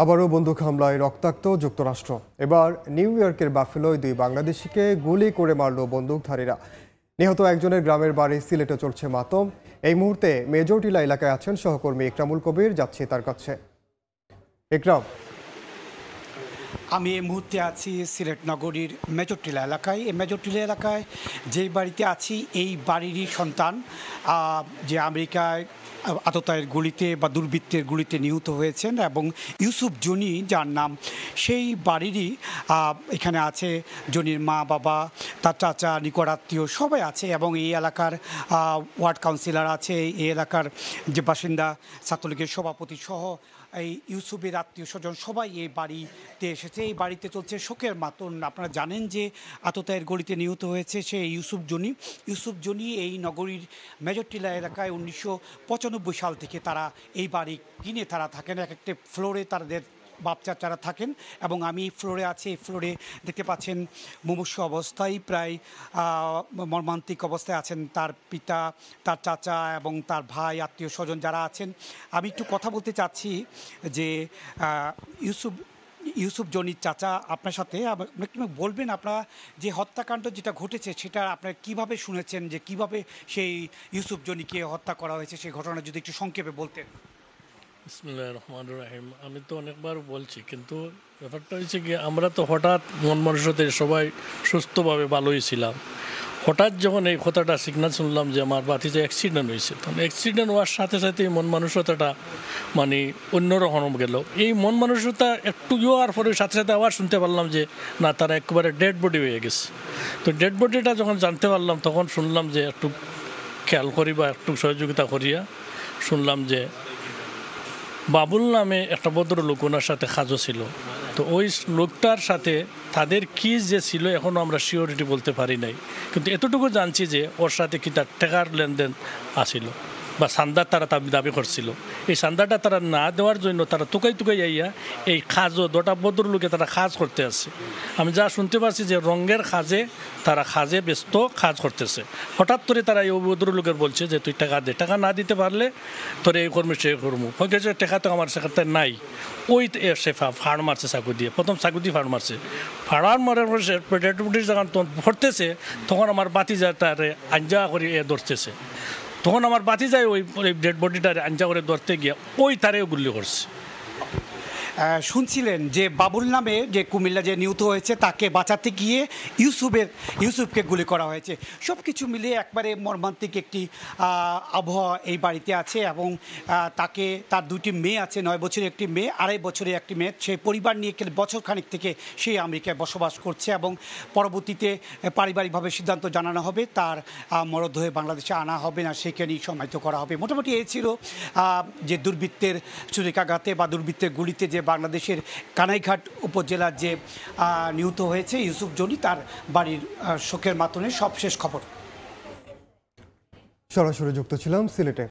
আবারও বন্দুক হামলায় রক্তাক্ত যুক্তরাষ্ট্র। এবার নিউ ইয়র্কের বাফেলোয় 2 বাংলাদেশিকে গুলি করে মারল বন্দুকধারীরা। নিহত একজনের গ্রামের বাড়ি সিলেটে চলছে মাতম। এই মুহূর্তে মেজর টিলা এলাকায় আছেন সহকর্মী ইকরামুল কবির, যাচ্ছি তার কাছে। ইকরাম, আমি এই মুহূর্তে আছি সিলেট নগরীর মেজর টিলা এলাকায়। এই মেজর টিলা এলাকায় যেই বাড়িতে আছি এই বাড়িরই সন্তান যে আমেরিকায় আততায়ের গুলিতে বা দুর্বৃত্তের গুলিতে নিহত হয়েছেন এবং ইউসুফ জনি যার নাম, সেই বাড়িরই এখানে আছে জনির মা বাবা, তার চাচা, নিকট আত্মীয় সবাই আছে এবং এই এলাকার ওয়ার্ড কাউন্সিলর আছে, এই এলাকার যে বাসিন্দা ছাত্রলীগের সভাপতি সহ এই ইউসুফের আত্মীয় স্বজন সবাই এই বাড়িতে এসেছে। এই বাড়িতে চলছে শোকের মাতম। আপনারা জানেন যে আততায়ের গুলিতে নিহত হয়েছে সে ইউসুফ জনি এই নগরীর মেজর টিলা এলাকায় 1995 সাল থেকে তারা এই বাড়ি কিনে তারা থাকেন। এক একটা ফ্লোরে তাদের বাপ চাচারা থাকেন এবং আমি ফ্লোরে আছি। এই ফ্লোরে দেখতে পাচ্ছেন মুমূর্ষ অবস্থায়, প্রায় মর্মান্তিক অবস্থায় আছেন তার পিতা, তার চাচা এবং তার ভাই, আত্মীয় স্বজন যারা আছেন। আমি একটু কথা বলতে চাচ্ছি যে ইউসুফ জনির চাচা আপনার সাথে একটু বলবেন, আপনারা যে হত্যাকাণ্ড যেটা ঘটেছে সেটা আপনারা কীভাবে শুনেছেন, যে কিভাবে সেই ইউসুফ জনিকে হত্যা করা হয়েছে, সেই ঘটনা যদি একটু সংক্ষেপে বলতেন। বিসমিল্লাহির রহমানির রহিম। আমি তো অনেকবার বলছি, কিন্তু ব্যাপারটা হচ্ছে কি, আমরা তো হঠাৎ মন মানুষদের সবাই সুস্থভাবে ভালোই ছিলাম। হঠাৎ যখন এই কথাটা সিগনাল শুনলাম যে আমার বাতিতে অ্যাক্সিডেন্ট হয়েছে, তখন অ্যাক্সিডেন্ট হওয়ার সাথে সাথে মন মানসিকতাটা মানে অন্যরকম গেল। এই মন মানসিকতা একটু হওয়ার পরে সাথে সাথে আবার শুনতে পারলাম যে না, তারা একেবারে ডেড বডি হয়ে গেছে। তো ডেড বডিটা যখন জানতে পারলাম তখন শুনলাম যে একটু খেয়াল করি বা একটু সহযোগিতা করিয়া শুনলাম যে বাবুল নামে একটা ভদ্রলোক ওনার সাথে খাজো ছিল। তো ওই লোকটার সাথে তাদের কি যে ছিল এখনও আমরা সিওরিটি বলতে পারি নাই, কিন্তু এতটুকু জানছি যে ওর সাথে কি তার টাকার লেনদেন আসিল বা সান্দার তারা দাবি করছিল। এই সান্দাটা তারা না দেওয়ার জন্য তারা তুকাই আইয়া এই খাজও দুটা ভদ্রলোকে তারা খাজ করতে আসছে। আমি যা শুনতে পারছি যে রঙের খাজে তারা খাজে ব্যস্ত কাজ করতেছে। হঠাৎ করে তারা এই ভদ্রলোকের বলছে যে তুই টাকা দে, টাকা না দিতে পারলে তোর এই কর্মী সে কর্মু হয়ে টাকা তো আমার সেখানে নাই। ওই সে ফাড় মারছে চাকু দিয়ে, প্রথম চাকু দিয়ে ফাড় মারছে। ফাড়ার মারার পরে সে ডেডবডি যখন ভরতেছে তখন আমার বাতি যা তার আঞ্জা করে ধরতেছে। তখন আমার বাতি যায় ওই ডেড বডিটার আঞ্জা করে ধরতে গিয়ে ওই তারেও গুলি করছে। শুনছিলেন যে বাবুল নামে যে কুমিল্লা যে নিহত হয়েছে তাকে বাঁচাতে গিয়ে ইউসুফকে গুলি করা হয়েছে। সব কিছু মিলিয়ে একবারে মর্মান্তিক একটি আবহাওয়া এই বাড়িতে আছে এবং তার 2টি মেয়ে আছে, 9 বছরের একটি মেয়ে, 2.5 বছরের একটি মেয়ে। সেই পরিবার নিয়ে বছর খানিক থেকে সেই আমেরিকায় বসবাস করছে এবং পরবর্তীতে পারিবারিকভাবে সিদ্ধান্ত জানানো হবে, তার মরদেহ বাংলাদেশে আনা হবে না সেখানেই সমাহিত করা হবে। মোটামুটি এই ছিল যে দুর্বৃত্তের ছুরিকাঘাতে বা দুর্বৃত্তের গুলিতে যে বাংলাদেশের কানাইঘাট উপজেলার যে নিহত হয়েছে ইউসুফ জনি, তার বাড়ির শোকের মাতমে সবশেষ খবর। সরাসরি যুক্ত ছিলাম সিলেটে।